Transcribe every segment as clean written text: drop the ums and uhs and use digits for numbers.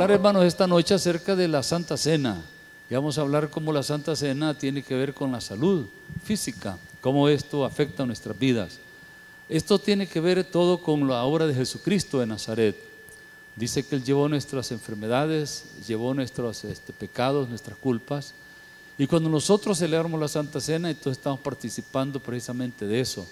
hablar, hermanos, esta noche acerca de la Santa Cena. Y vamos a hablar cómo la Santa Cena tiene que ver con la salud física, cómo esto afecta a nuestras vidas. Esto tiene que ver todo con la obra de Jesucristo de Nazaret. Dice que Él llevó nuestras enfermedades, llevó nuestros pecados, nuestras culpas. Y cuando nosotros celebramos la Santa Cena, entonces estamos participando precisamente de eso.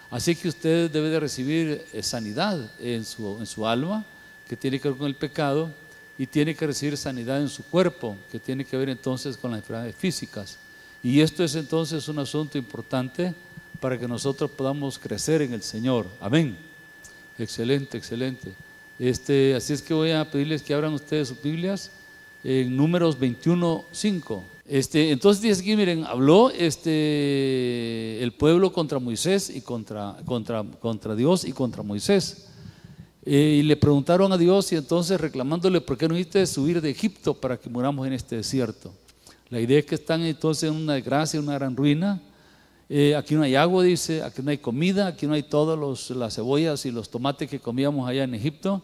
Así que usted debe de recibir sanidad en su alma, que tiene que ver con el pecado, y tiene que recibir sanidad en su cuerpo, que tiene que ver entonces con las enfermedades físicas. Y esto es entonces un asunto importante para que nosotros podamos crecer en el Señor. Amén. Excelente, excelente. Así es que voy a pedirles que abran ustedes sus Biblias en Números 21:5. Entonces dice aquí, miren, habló el pueblo contra Moisés y contra Dios y contra Moisés. Y le preguntaron a Dios, y entonces reclamándole: ¿por qué no hiciste subir de Egipto para que muramos en este desierto? La idea es que están entonces en una desgracia, en una gran ruina. Aquí no hay agua, dice, aquí no hay comida, aquí no hay todas las cebollas y los tomates que comíamos allá en Egipto.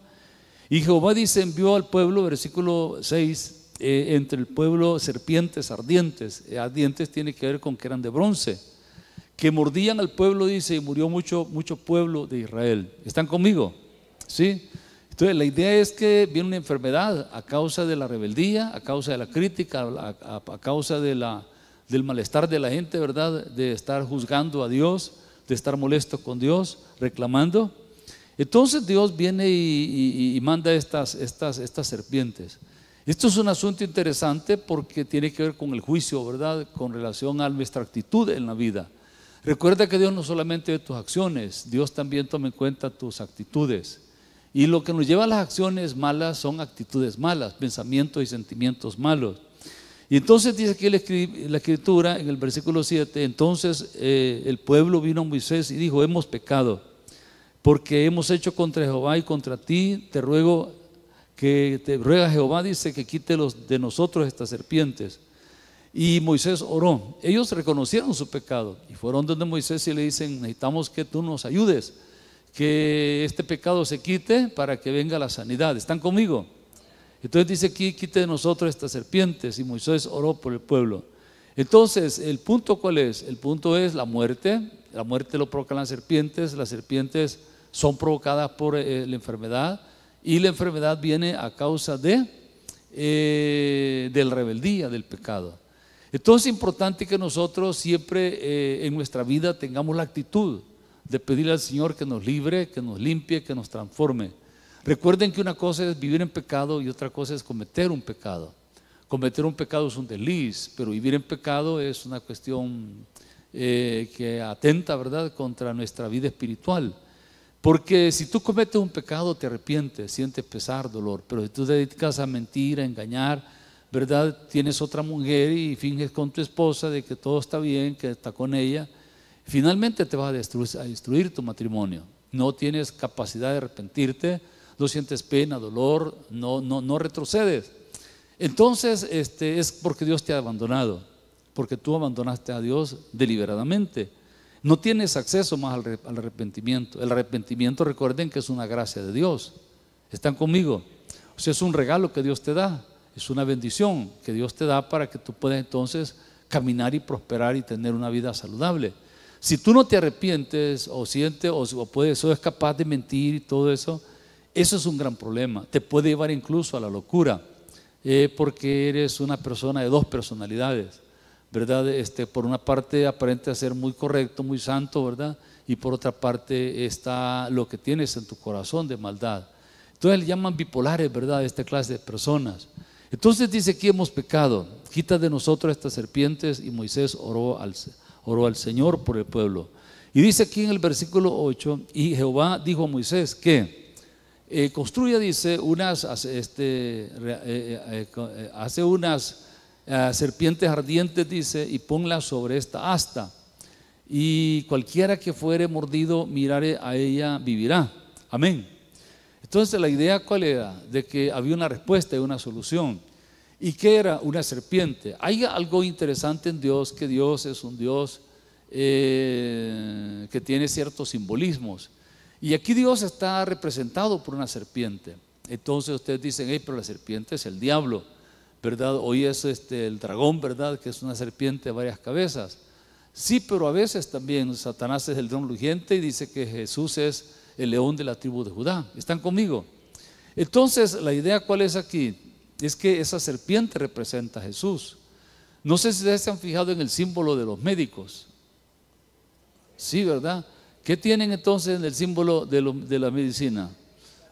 Y Jehová, dice, envió al pueblo, versículo 6, entre el pueblo serpientes ardientes. Ardientes tiene que ver con que eran de bronce, que mordían al pueblo, dice, y murió mucho pueblo de Israel. ¿Están conmigo? ¿Sí? Entonces la idea es que viene una enfermedad a causa de la rebeldía, a causa de la crítica, a causa del malestar de la gente, ¿verdad? De estar juzgando a Dios, de estar molesto con Dios, reclamando. Entonces Dios viene y manda estas serpientes. Esto es un asunto interesante porque tiene que ver con el juicio, ¿verdad? Con relación a nuestra actitud en la vida. Recuerda que Dios no solamente ve tus acciones, Dios también toma en cuenta tus actitudes. Y lo que nos lleva a las acciones malas son actitudes malas, pensamientos y sentimientos malos. Y entonces dice aquí la escritura en el versículo 7, entonces el pueblo vino a Moisés y dijo: hemos pecado, porque hemos hecho contra Jehová y contra ti, te ruega Jehová, dice, que quite de nosotros estas serpientes. Y Moisés oró. Ellos reconocieron su pecado y fueron donde Moisés y le dicen: necesitamos que tú nos ayudes, que este pecado se quite para que venga la sanidad. ¿Están conmigo? Entonces dice aquí: quite de nosotros estas serpientes. Y Moisés oró por el pueblo. Entonces, ¿el punto cuál es? El punto es la muerte. La muerte lo provocan las serpientes son provocadas por la enfermedad, y la enfermedad viene a causa de la rebeldía, del pecado. Entonces es importante que nosotros siempre en nuestra vida tengamos la actitud de pedirle al Señor que nos libre, que nos limpie, que nos transforme. Recuerden que una cosa es vivir en pecado y otra cosa es cometer un pecado. Cometer un pecado es un desliz, pero vivir en pecado es una cuestión que atenta, ¿verdad?, contra nuestra vida espiritual. Porque si tú cometes un pecado, te arrepientes, sientes pesar, dolor. Pero si tú te dedicas a mentir, a engañar, ¿verdad?, tienes otra mujer y finges con tu esposa de que todo está bien, que está con ella, finalmente te vas a destruir tu matrimonio. No tienes capacidad de arrepentirte, no sientes pena, dolor, no retrocedes. Entonces es porque Dios te ha abandonado, porque tú abandonaste a Dios deliberadamente. No tienes acceso más al arrepentimiento. El arrepentimiento, recuerden que es una gracia de Dios. ¿Están conmigo? O sea, es un regalo que Dios te da, es una bendición que Dios te da para que tú puedas entonces caminar y prosperar y tener una vida saludable. Si tú no te arrepientes o sientes o es capaz de mentir y todo eso, eso es un gran problema. Te puede llevar incluso a la locura, porque eres una persona de dos personalidades, ¿verdad? Por una parte aparenta ser muy correcto, muy santo, ¿verdad? Y por otra parte está lo que tienes en tu corazón de maldad. Entonces le llaman bipolares, ¿verdad?, esta clase de personas. Entonces dice: aquí hemos pecado, quita de nosotros estas serpientes. Y Moisés oró al Señor por el pueblo. Y dice aquí en el versículo 8: y Jehová dijo a Moisés que construya, dice, hace unas serpientes ardientes, dice, y ponlas sobre esta asta, y cualquiera que fuere mordido mirare a ella vivirá. Amén. Entonces la idea ¿cuál era? De que había una respuesta y una solución. ¿Y qué era? Una serpiente. Hay algo interesante en Dios, que Dios es un Dios que tiene ciertos simbolismos. Y aquí Dios está representado por una serpiente. Entonces ustedes dicen, hey, pero la serpiente es el diablo, ¿verdad? Hoy es el dragón, ¿verdad? Que es una serpiente de varias cabezas. Sí, pero a veces también Satanás es el león rugiente y dice que Jesús es el león de la tribu de Judá. ¿Están conmigo? Entonces, la idea ¿cuál es aquí? Es que esa serpiente representa a Jesús. No sé si ustedes se han fijado en el símbolo de los médicos. Sí, ¿verdad? ¿Qué tienen entonces en el símbolo de la medicina?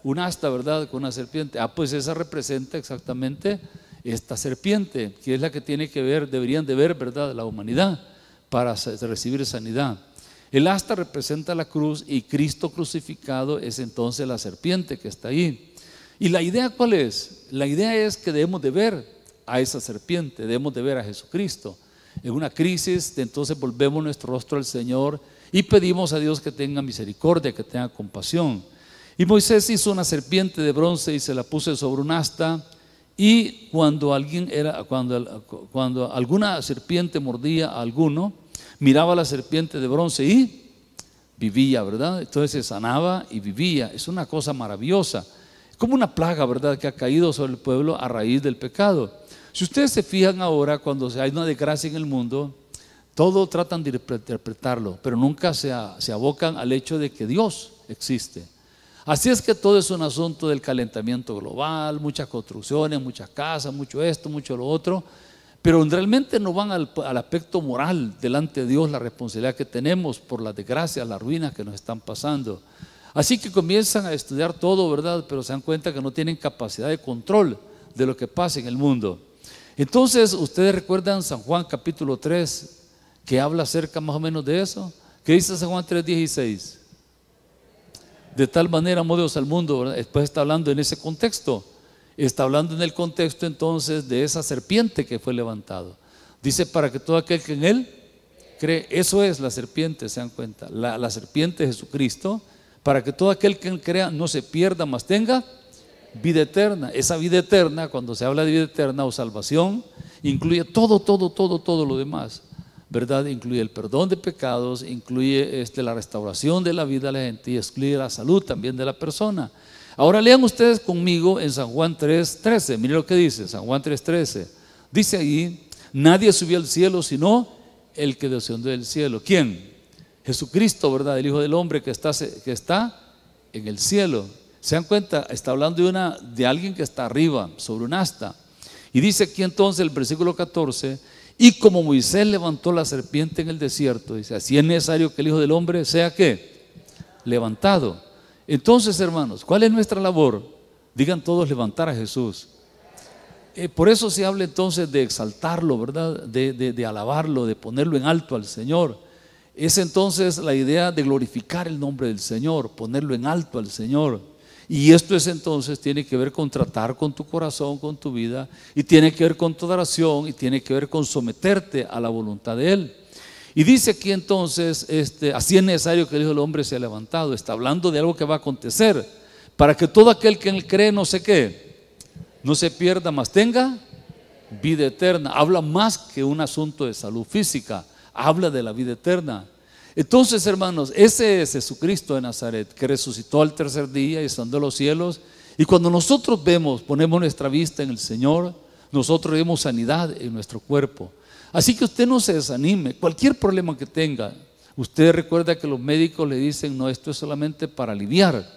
Un asta, ¿verdad? Con una serpiente. Pues esa representa exactamente esta serpiente, que es la que tiene que ver, deberían de ver, ¿verdad?, la humanidad para recibir sanidad. El asta representa la cruz y Cristo crucificado es entonces la serpiente que está ahí. ¿Y la idea cuál es? La idea es que debemos de ver a esa serpiente, debemos de ver a Jesucristo. En una crisis, entonces volvemos nuestro rostro al Señor y pedimos a Dios que tenga misericordia, que tenga compasión. Y Moisés hizo una serpiente de bronce y se la puso sobre un asta. Y cuando alguna serpiente mordía a alguno, miraba a la serpiente de bronce y vivía, ¿verdad? Entonces se sanaba y vivía. Es una cosa maravillosa. Es como una plaga, ¿verdad?, que ha caído sobre el pueblo a raíz del pecado. Si ustedes se fijan ahora, cuando hay una desgracia en el mundo, todo tratan de interpretarlo, pero nunca se abocan al hecho de que Dios existe. Así es que todo es un asunto del calentamiento global, muchas construcciones, muchas casas, mucho esto, mucho lo otro, pero realmente no van al aspecto moral delante de Dios, la responsabilidad que tenemos por las desgracias, las ruinas que nos están pasando. Así que comienzan a estudiar todo, ¿verdad? Pero se dan cuenta que no tienen capacidad de control de lo que pasa en el mundo. Entonces, ustedes recuerdan San Juan capítulo 3, que habla acerca más o menos de eso. ¿Qué dice San Juan 3:16? De tal manera amó Dios al mundo, ¿verdad? Después está hablando en ese contexto. Está hablando en el contexto entonces de esa serpiente que fue levantado. Dice, para que todo aquel que en él cree, eso es la serpiente, se dan cuenta, la serpiente de Jesucristo, para que todo aquel que en él crea no se pierda, mas tenga vida eterna. Esa vida eterna, cuando se habla de vida eterna o salvación, incluye todo lo demás, ¿verdad? Incluye el perdón de pecados, incluye la restauración de la vida de la gente y excluye la salud también de la persona. Ahora lean ustedes conmigo en San Juan 3:13. Miren lo que dice San Juan 3:13. Dice ahí, nadie subió al cielo sino el que descendió del cielo. ¿Quién? Jesucristo, ¿verdad? El Hijo del Hombre que está en el cielo. ¿Se dan cuenta? Está hablando de alguien que está arriba, sobre un asta. Y dice aquí entonces el versículo 14, y como Moisés levantó la serpiente en el desierto, dice, así es necesario que el Hijo del Hombre sea ¿qué? Levantado. Entonces, hermanos, ¿cuál es nuestra labor? Digan todos, levantar a Jesús. Por eso se habla entonces de exaltarlo, ¿verdad? De alabarlo, de ponerlo en alto al Señor. Es entonces la idea de glorificar el nombre del Señor, ponerlo en alto al Señor. Y esto es entonces, tiene que ver con tratar con tu corazón, con tu vida, y tiene que ver con tu oración, y tiene que ver con someterte a la voluntad de Él. Y dice aquí entonces, así es necesario que el Hijo del Hombre sea levantado. Está hablando de algo que va a acontecer, para que todo aquel que en Él cree no sé qué, no se pierda, mas tenga vida eterna. Habla más que un asunto de salud física, habla de la vida eterna. Entonces, hermanos, ese es Jesucristo de Nazaret, que resucitó al tercer día y ascendió a los cielos. Y cuando nosotros ponemos nuestra vista en el Señor, nosotros vemos sanidad en nuestro cuerpo. Así que usted no se desanime, cualquier problema que tenga. Usted recuerda que los médicos le dicen, no, esto es solamente para aliviar.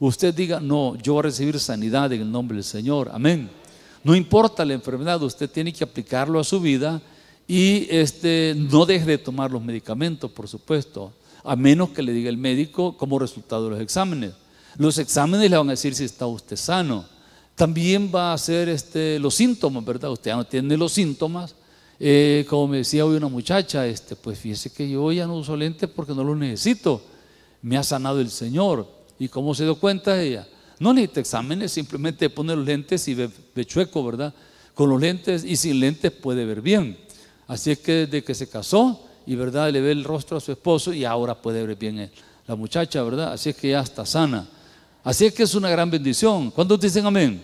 Usted diga, no, yo voy a recibir sanidad en el nombre del Señor, amén. No importa la enfermedad, usted tiene que aplicarlo a su vida. Y no deje de tomar los medicamentos, por supuesto, a menos que le diga el médico como resultado de los exámenes. Los exámenes le van a decir si está usted sano. También va a hacer los síntomas, ¿verdad? Usted ya no tiene los síntomas. Como me decía hoy una muchacha, pues fíjese que yo ya no uso lentes porque no los necesito. Me ha sanado el Señor. ¿Y cómo se dio cuenta ella? No necesita exámenes, simplemente pone los lentes y ve chueco, ¿verdad? Con los lentes y sin lentes puede ver bien. Así es que desde que se casó y verdad le ve el rostro a su esposo y ahora puede ver bien la muchacha, ¿verdad? Así es que ya está sana. Así es que es una gran bendición. ¿Cuántos dicen amén?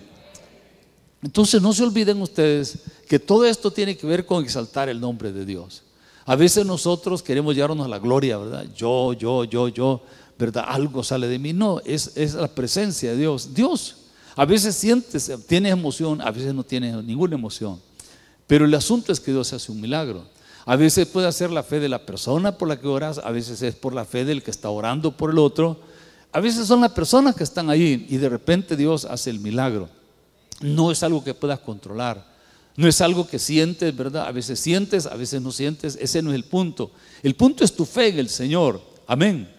Entonces no se olviden ustedes que todo esto tiene que ver con exaltar el nombre de Dios. A veces nosotros queremos llevarnos a la gloria, ¿verdad? Yo, ¿verdad? Algo sale de mí. No, es la presencia de Dios. Dios. A veces sientes, tienes emoción, a veces no tienes ninguna emoción. Pero el asunto es que Dios hace un milagro. A veces puede ser la fe de la persona por la que oras, a veces es por la fe del que está orando por el otro. A veces son las personas que están ahí y de repente Dios hace el milagro. No es algo que puedas controlar, no es algo que sientes, ¿verdad? A veces sientes, a veces no sientes, ese no es el punto. El punto es tu fe en el Señor, amén.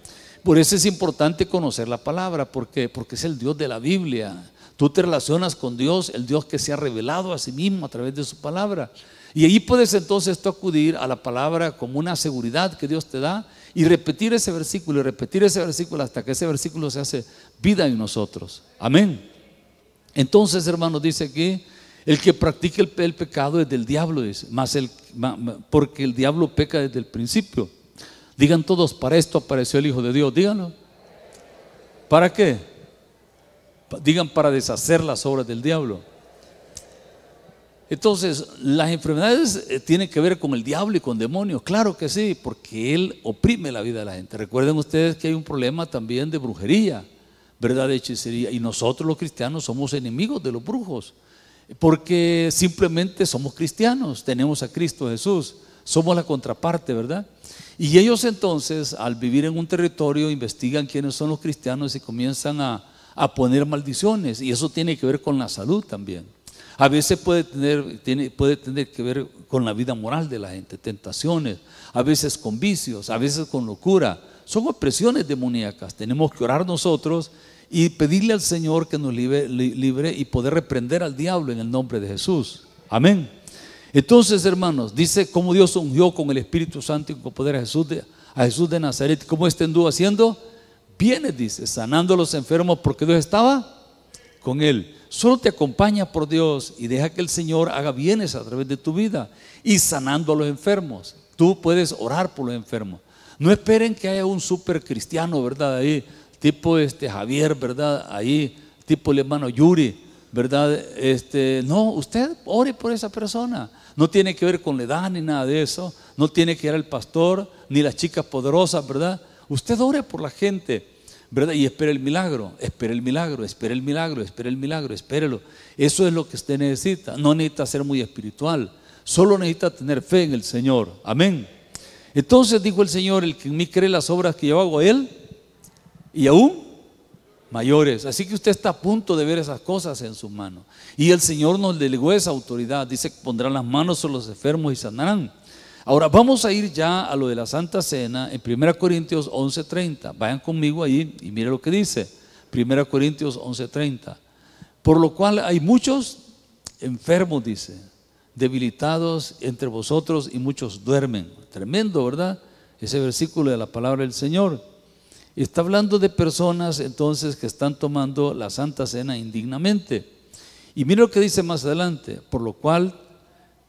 Por eso es importante conocer la palabra, porque es el Dios de la Biblia. Tú te relacionas con Dios, el Dios que se ha revelado a sí mismo a través de su palabra. Y ahí puedes entonces tú acudir a la palabra como una seguridad que Dios te da y repetir ese versículo y repetir ese versículo hasta que ese versículo se hace vida en nosotros. Amén. Entonces, hermanos, dice aquí, el que practica el pecado es del diablo, dice, porque el diablo peca desde el principio. Digan todos, para esto apareció el Hijo de Dios, díganlo. ¿Para qué? Digan, para deshacer las obras del diablo. Entonces, las enfermedades tienen que ver con el diablo y con demonios, claro que sí, porque él oprime la vida de la gente. Recuerden ustedes que hay un problema también de brujería, ¿verdad? De hechicería, y nosotros los cristianos somos enemigos de los brujos, porque simplemente somos cristianos, tenemos a Cristo Jesús, somos la contraparte, ¿verdad? Y ellos entonces, al vivir en un territorio, investigan quiénes son los cristianos y comienzan a poner maldiciones, y eso tiene que ver con la salud también. A veces puede tener que ver con la vida moral de la gente, tentaciones, a veces con vicios, a veces con locura. Son opresiones demoníacas. Tenemos que orar nosotros y pedirle al Señor que nos libre y poder reprender al diablo en el nombre de Jesús. Amén. Entonces, hermanos, dice cómo Dios ungió con el Espíritu Santo y con poder a Jesús de Nazaret. ¿Cómo anduvo haciendo? Bienes, dice, sanando a los enfermos porque Dios estaba con él. Solo te acompaña por Dios y deja que el Señor haga bienes a través de tu vida y sanando a los enfermos. Tú puedes orar por los enfermos. No esperen que haya un super cristiano, ¿verdad? Ahí, tipo Javier, ¿verdad? Ahí, tipo el hermano Yuri, ¿verdad? No, usted ore por esa persona. No tiene que ver con la edad ni nada de eso. No tiene que ir al pastor ni las chicas poderosas, ¿verdad? Usted ore por la gente, ¿verdad? Y espera el milagro, espera el milagro, espera el milagro, espera el milagro, espérelo. Eso es lo que usted necesita. No necesita ser muy espiritual, solo necesita tener fe en el Señor. Amén. Entonces dijo el Señor: el que en mí cree, las obras que yo hago él y aún mayores. Así que usted está a punto de ver esas cosas en sus manos. Y el Señor nos delegó esa autoridad. Dice que pondrán las manos sobre los enfermos y sanarán. Ahora vamos a ir ya a lo de la Santa Cena en 1 Corintios 11:30. Vayan conmigo ahí y mire lo que dice 1 Corintios 11:30. Por lo cual hay muchos enfermos, dice, debilitados entre vosotros y muchos duermen. Tremendo, ¿verdad? Ese versículo de la palabra del Señor. Está hablando de personas entonces que están tomando la Santa Cena indignamente. Y mire lo que dice más adelante. Por lo cual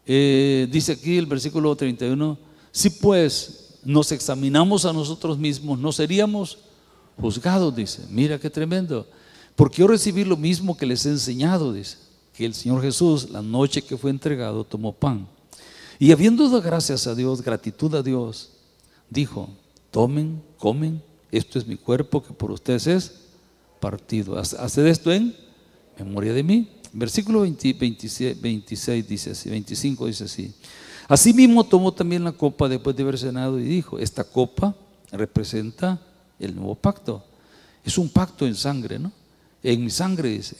dice aquí el versículo 31: si pues nos examinamos a nosotros mismos, no seríamos juzgados, dice. Mira qué tremendo. Porque yo recibí lo mismo que les he enseñado, dice, que el Señor Jesús, la noche que fue entregado, tomó pan y habiendo dado gracias a Dios, gratitud a Dios, dijo: tomen, comen, esto es mi cuerpo que por ustedes es partido. Haced esto en memoria de mí. Versículo 26 dice así, 25 dice así: asimismo tomó también la copa después de haber cenado y dijo: esta copa representa el nuevo pacto. Es un pacto en sangre, ¿no? En mi sangre, dice,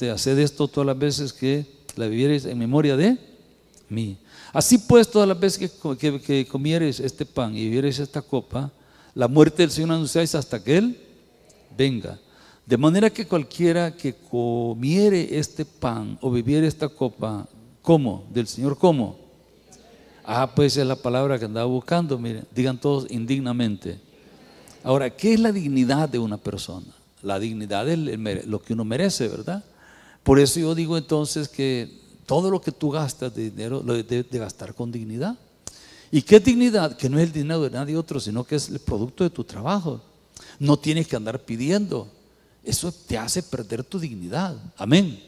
haced esto todas las veces que la bebiereis en memoria de mí. Así pues, todas las veces que comiereis este pan y bebiereis esta copa, la muerte del Señor anunciáis hasta que Él venga. De manera que cualquiera que comiere este pan o bebiere esta copa, ¿cómo? Del Señor, ¿cómo? Pues es la palabra que andaba buscando, miren, digan todos indignamente. Ahora, ¿qué es la dignidad de una persona? La dignidad es lo que uno merece, ¿verdad? Por eso yo digo entonces que todo lo que tú gastas de dinero lo debes de gastar con dignidad. ¿Y qué dignidad? Que no es el dinero de nadie otro, sino que es el producto de tu trabajo. No tienes que andar pidiendo. Eso te hace perder tu dignidad. Amén.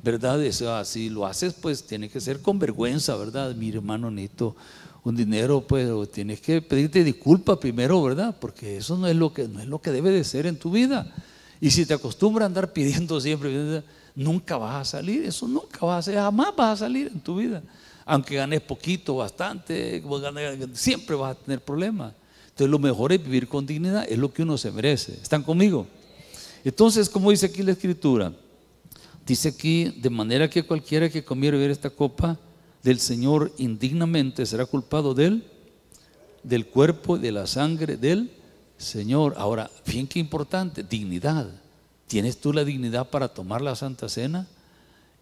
¿Verdad? Eso, si lo haces, pues tiene que ser con vergüenza, ¿verdad? Mi hermano, necesito un dinero, pues tienes que pedirte disculpas primero, ¿verdad? Porque eso no es lo que debe de ser en tu vida. Y si te acostumbras a andar pidiendo siempre, nunca vas a salir, eso nunca vas a hacer, jamás vas a salir en tu vida. Aunque ganes poquito, bastante, siempre vas a tener problemas. Entonces lo mejor es vivir con dignidad, es lo que uno se merece. ¿Están conmigo? Entonces, como dice aquí la Escritura, dice aquí, de manera que cualquiera que comiere y bebiere esta copa del Señor indignamente será culpado del cuerpo y de la sangre del Señor. Ahora, bien que importante, dignidad. ¿Tienes tú la dignidad para tomar la Santa Cena?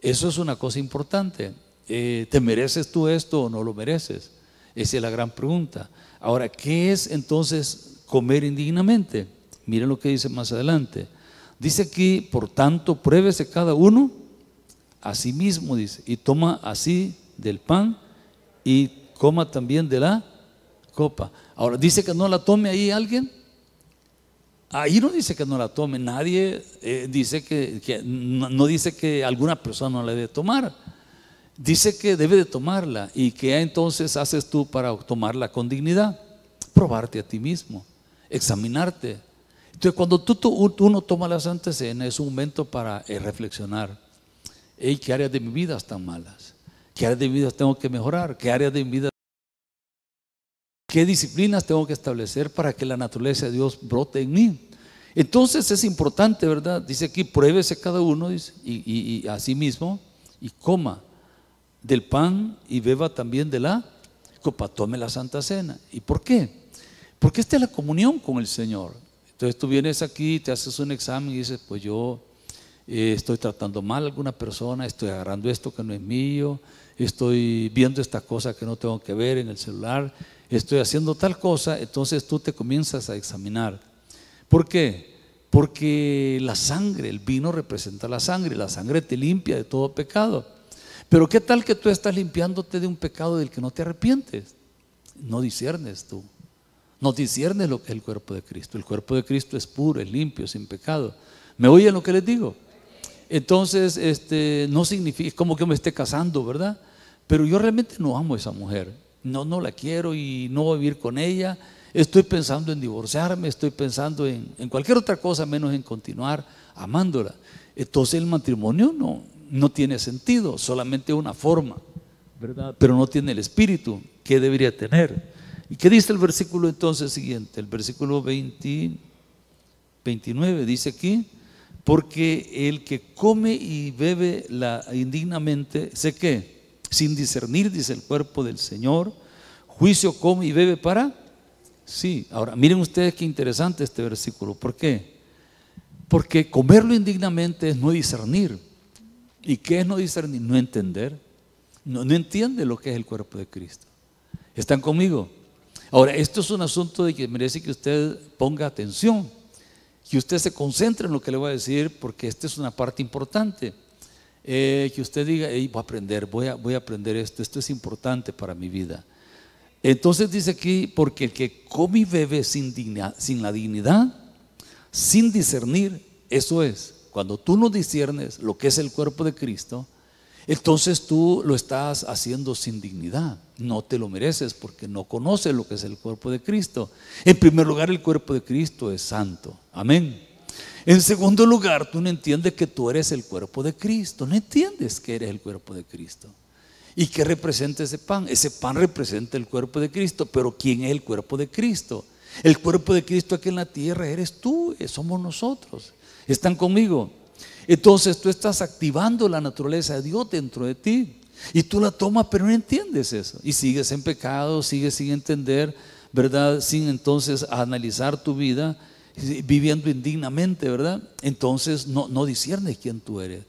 Eso es una cosa importante. ¿Te mereces tú esto o no lo mereces? Esa es la gran pregunta. Ahora, ¿qué es entonces comer indignamente? Miren lo que dice más adelante. Dice aquí, por tanto, pruébese cada uno a sí mismo, dice, y toma así del pan y coma también de la copa. Ahora, dice que no la tome ahí alguien. Ahí no dice que no la tome, nadie dice que no dice que alguna persona no la debe tomar. Dice que debe de tomarla. ¿Y qué entonces haces tú para tomarla con dignidad? Probarte a ti mismo, examinarte. Entonces cuando uno toma la Santa Cena es un momento para reflexionar. ¿Qué áreas de mi vida están malas? ¿Qué áreas de mi vida tengo que mejorar? ¿Qué áreas de mi vida? ¿Qué disciplinas tengo que establecer para que la naturaleza de Dios brote en mí? Entonces es importante, ¿verdad? Dice aquí, pruébese cada uno, dice, y a sí mismo, y coma del pan y beba también de la copa, tome la Santa Cena. ¿Y por qué? Porque esta es la comunión con el Señor. Entonces tú vienes aquí, te haces un examen y dices, pues yo estoy tratando mal a alguna persona, estoy agarrando esto que no es mío, estoy viendo esta cosa que no tengo que ver en el celular, estoy haciendo tal cosa. Entonces tú te comienzas a examinar. ¿Por qué? Porque la sangre, el vino representa la sangre te limpia de todo pecado. Pero ¿qué tal que tú estás limpiándote de un pecado del que no te arrepientes? No disiernes tú, no disiernes lo que es el cuerpo de Cristo. El cuerpo de Cristo es puro, es limpio, sin pecado. ¿Me oyen lo que les digo? Entonces, no significa como que me esté casando, ¿verdad? Pero yo realmente no amo a esa mujer, no la quiero y no voy a vivir con ella. Estoy pensando en divorciarme, estoy pensando en cualquier otra cosa menos en continuar amándola. Entonces el matrimonio no tiene sentido, solamente una forma, ¿verdad? Pero no tiene el espíritu que debería tener. ¿Y qué dice el versículo entonces siguiente? El versículo 29 dice aquí, porque el que come y bebe indignamente, ¿sé qué? Sin discernir, dice, el cuerpo del Señor, juicio come y bebe para sí. Ahora miren ustedes qué interesante este versículo. ¿Por qué? Porque comerlo indignamente es no discernir. ¿Y qué es no discernir? No entender. No entiende lo que es el cuerpo de Cristo. ¿Están conmigo? Ahora, esto es un asunto de que merece que usted ponga atención, que usted se concentre en lo que le voy a decir, porque esta es una parte importante. Que usted diga, voy a aprender, voy a aprender esto es importante para mi vida. Entonces dice aquí, porque el que come y bebe sin la dignidad, sin discernir, eso es, cuando tú no disciernes lo que es el cuerpo de Cristo, entonces tú lo estás haciendo sin dignidad, no te lo mereces porque no conoces lo que es el cuerpo de Cristo. En primer lugar, el cuerpo de Cristo es santo, amén. En segundo lugar, tú no entiendes que tú eres el cuerpo de Cristo, no entiendes que eres el cuerpo de Cristo. ¿Y qué representa ese pan? Ese pan representa el cuerpo de Cristo, pero ¿quién es el cuerpo de Cristo? El cuerpo de Cristo aquí en la tierra eres tú, somos nosotros. ¿Están conmigo? Entonces tú estás activando la naturaleza de Dios dentro de ti y tú la tomas, pero no entiendes eso y sigues en pecado, sigues sin entender, ¿verdad? Sin entonces analizar tu vida, viviendo indignamente, ¿verdad? Entonces no disciernes quién tú eres,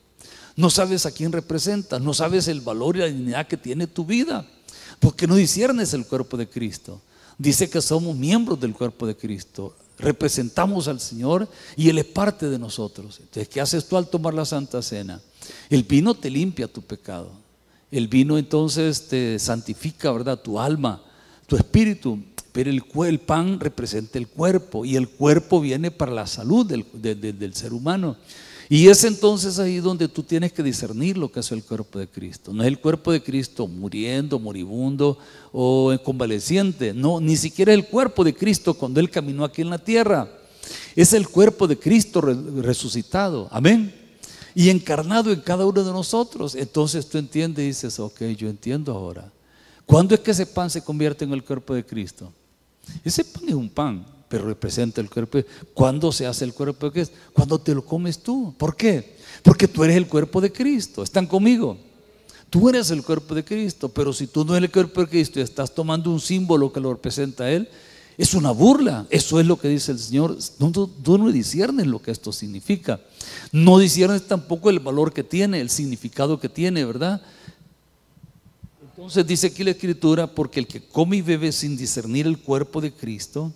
no sabes a quién representas, no sabes el valor y la dignidad que tiene tu vida, porque no disciernes el cuerpo de Cristo. Dice que somos miembros del cuerpo de Cristo, representamos al Señor y Él es parte de nosotros. Entonces, ¿qué haces tú al tomar la Santa Cena? El vino te limpia tu pecado, el vino entonces te santifica, ¿verdad? Tu alma, tu espíritu, pero el pan representa el cuerpo y el cuerpo viene para la salud del ser humano. Y es entonces ahí donde tú tienes que discernir lo que es el cuerpo de Cristo. No es el cuerpo de Cristo muriendo, moribundo o convaleciente. No, ni siquiera el cuerpo de Cristo cuando Él caminó aquí en la tierra. Es el cuerpo de Cristo resucitado, amén, y encarnado en cada uno de nosotros. Entonces tú entiendes y dices, ok, yo entiendo ahora. ¿Cuándo es que ese pan se convierte en el cuerpo de Cristo? Ese pan es un pan, pero representa el cuerpo. ¿Cuándo se hace el cuerpo de Cristo? Cuando te lo comes tú. ¿Por qué? Porque tú eres el cuerpo de Cristo. ¿Están conmigo? Tú eres el cuerpo de Cristo, pero si tú no eres el cuerpo de Cristo y estás tomando un símbolo que lo representa a Él, es una burla. Eso es lo que dice el Señor. Tú no disciernes lo que esto significa. No disciernes tampoco el valor que tiene, el significado que tiene, ¿verdad? Entonces dice aquí la Escritura, porque el que come y bebe sin discernir el cuerpo de Cristo,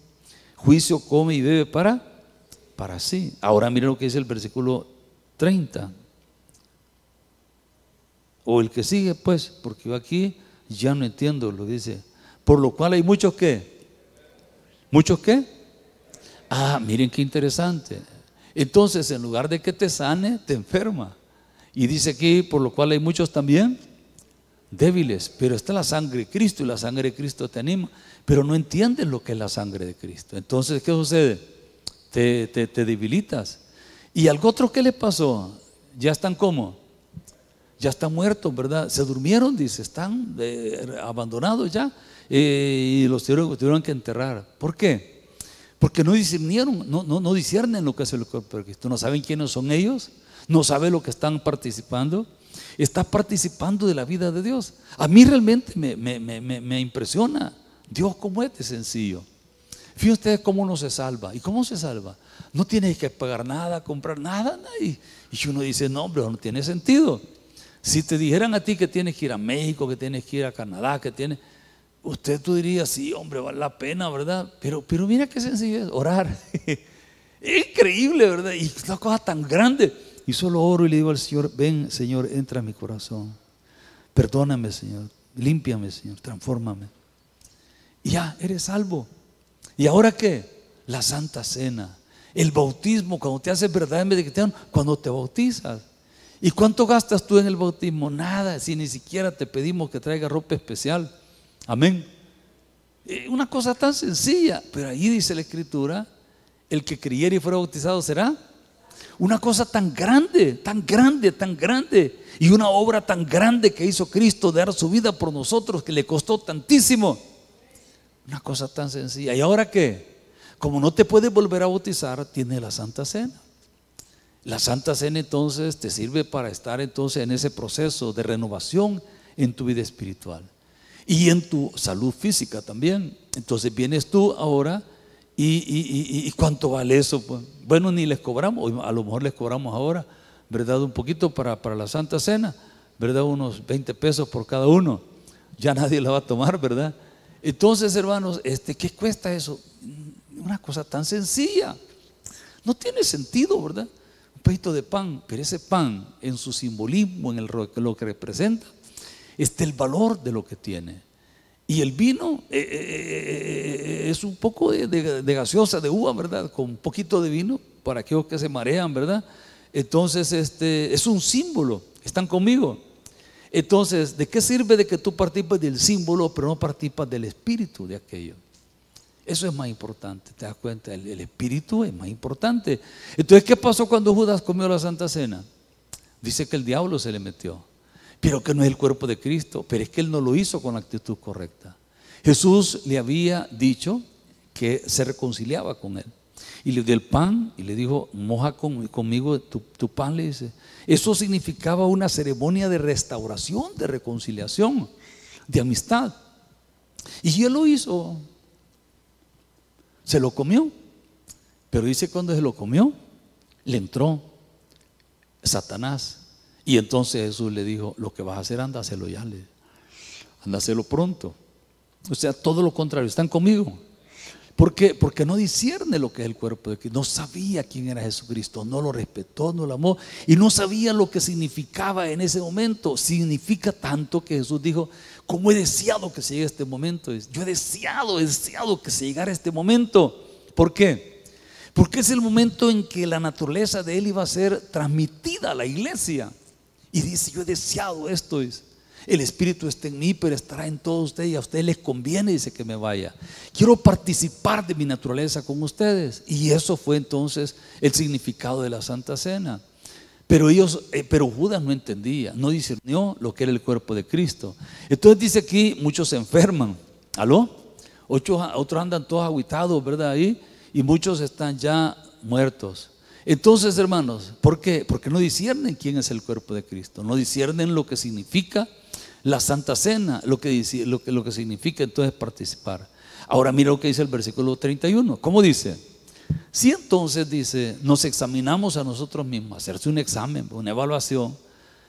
juicio come y bebe para sí. Ahora miren lo que dice el versículo 30. O el que sigue, pues, porque yo aquí ya no entiendo lo que dice. Por lo cual hay muchos que. ¿Muchos qué? Miren qué interesante. Entonces, en lugar de que te sane, te enferma. Y dice aquí, por lo cual hay muchos también débiles. Pero está la sangre de Cristo y la sangre de Cristo te anima. Pero no entiendes lo que es la sangre de Cristo. Entonces, ¿qué sucede? Te debilitas. ¿Y algo otro que le pasó? Ya están como. Ya están muertos, ¿verdad? Se durmieron, dice, están abandonados ya. Y los tuvieron que enterrar. ¿Por qué? Porque no discernieron, no disciernen lo que es el cuerpo de Cristo. No saben quiénes son ellos, no saben lo que están participando. Estás participando de la vida de Dios. A mí realmente me impresiona Dios cómo es de sencillo. Fíjense ustedes cómo uno se salva. ¿Y cómo se salva? No tienes que pagar nada, comprar nada. Y uno dice, no, hombre, no tiene sentido. Si te dijeran a ti que tienes que ir a México, que tienes que ir a Canadá, tú dirías, sí, hombre, vale la pena, ¿verdad? Pero mira qué sencillo es orar. Es increíble, ¿verdad? Y es una cosa tan grande. Y solo oro y le digo al Señor, ven, Señor, entra a mi corazón. Perdóname, Señor. Límpiame, Señor. Transfórmame. Y ya, eres salvo. ¿Y ahora qué? La Santa Cena. El bautismo, cuando te haces verdaderamente cristiano, cuando te bautizas. ¿Y cuánto gastas tú en el bautismo? Nada, si ni siquiera te pedimos que traiga ropa especial. Amén. Una cosa tan sencilla, pero ahí dice la Escritura, el que creyere y fuera bautizado será una cosa tan grande, tan grande, tan grande, y una obra tan grande que hizo Cristo de dar su vida por nosotros, que le costó tantísimo. Una cosa tan sencilla. ¿Y ahora qué? Como no te puedes volver a bautizar, tiene la Santa Cena. La Santa Cena entonces te sirve para estar entonces en ese proceso de renovación en tu vida espiritual y en tu salud física también. Entonces vienes tú ahora y ¿cuánto vale eso? Pues, bueno, ni les cobramos, a lo mejor les cobramos ahora, ¿verdad? Un poquito para la Santa Cena, ¿verdad? Unos 20 pesos por cada uno. Ya nadie la va a tomar, ¿verdad? Entonces, hermanos, ¿qué cuesta eso? Una cosa tan sencilla. No tiene sentido, ¿verdad? Pedito de pan, pero ese pan en su simbolismo, en lo que representa, está el valor de lo que tiene. Y el vino es un poco de gaseosa, de uva, ¿verdad? Con un poquito de vino para aquellos que se marean, ¿verdad? Entonces es un símbolo. ¿Están conmigo? Entonces, ¿de qué sirve de que tú participas del símbolo pero no participas del espíritu de aquello? Eso es más importante, ¿te das cuenta? El espíritu es más importante. Entonces, ¿qué pasó cuando Judas comió la Santa Cena? Dice que el diablo se le metió, pero que no es el cuerpo de Cristo. Pero es que él no lo hizo con la actitud correcta. Jesús le había dicho que se reconciliaba con él y le dio el pan y le dijo, moja conmigo tu pan, le dice. Eso significaba una ceremonia de restauración, de reconciliación, de amistad. Y él lo hizo. Se lo comió, pero dice cuando se lo comió, le entró Satanás. Y entonces Jesús le dijo, lo que vas a hacer, anda a hacerlo ya, anda a hacerlo pronto. O sea, todo lo contrario. ¿Están conmigo? ¿Por qué? Porque no discierne lo que es el cuerpo de Cristo. No sabía quién era Jesucristo, no lo respetó, no lo amó y no sabía lo que significaba en ese momento. Significa tanto que Jesús dijo, ¿cómo he deseado que se llegue este momento? Yo he deseado que se llegara este momento. ¿Por qué? Porque es el momento en que la naturaleza de Él iba a ser transmitida a la iglesia. Y dice, yo he deseado esto. El Espíritu está en mí, pero estará en todos ustedes y a ustedes les conviene, dice, que me vaya. Quiero participar de mi naturaleza con ustedes. Y eso fue entonces el significado de la Santa Cena. Pero Judas no entendía, no discernió lo que era el cuerpo de Cristo. Entonces dice aquí, muchos se enferman. ¿Aló? Otros andan todos agüitados, ¿verdad? Ahí, y muchos están ya muertos. Entonces, hermanos, ¿por qué? Porque no disciernen quién es el cuerpo de Cristo, no disciernen lo que significa la Santa Cena, lo que significa entonces participar. Ahora mira lo que dice el versículo 31. ¿Cómo dice? Si entonces dice, nos examinamos a nosotros mismos, hacerse un examen, una evaluación,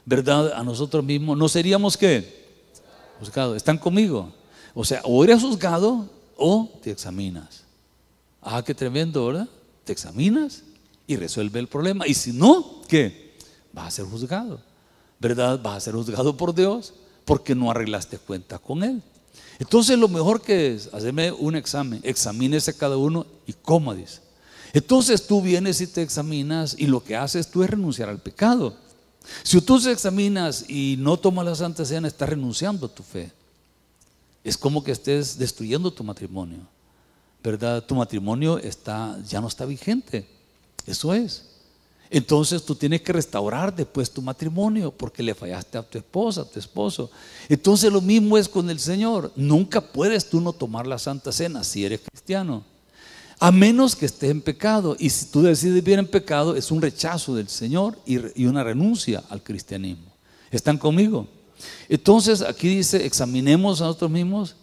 ¿verdad? A nosotros mismos, ¿no seríamos qué? Juzgados. ¿Están conmigo? O sea, o eres juzgado o te examinas. Ah, qué tremendo, ¿verdad? Te examinas y resuelve el problema. Y si no, ¿qué? Vas a ser juzgado, ¿verdad? Vas a ser juzgado por Dios porque no arreglaste cuenta con Él. Entonces lo mejor que es hacerme un examen, examínese cada uno y coma, dice. Entonces tú vienes y te examinas y lo que haces tú es renunciar al pecado. Si tú te examinas y no tomas la Santa Cena, estás renunciando a tu fe. Es como que estés destruyendo tu matrimonio, ¿verdad? Tu matrimonio ya no está vigente. Eso es. Entonces tú tienes que restaurar después tu matrimonio porque le fallaste a tu esposa, a tu esposo. Entonces lo mismo es con el Señor. Nunca puedes tú no tomar la Santa Cena si eres cristiano, a menos que estés en pecado. Y si tú decides vivir en pecado, es un rechazo del Señor y una renuncia al cristianismo. ¿Están conmigo? Entonces aquí dice, examinemos a nosotros mismos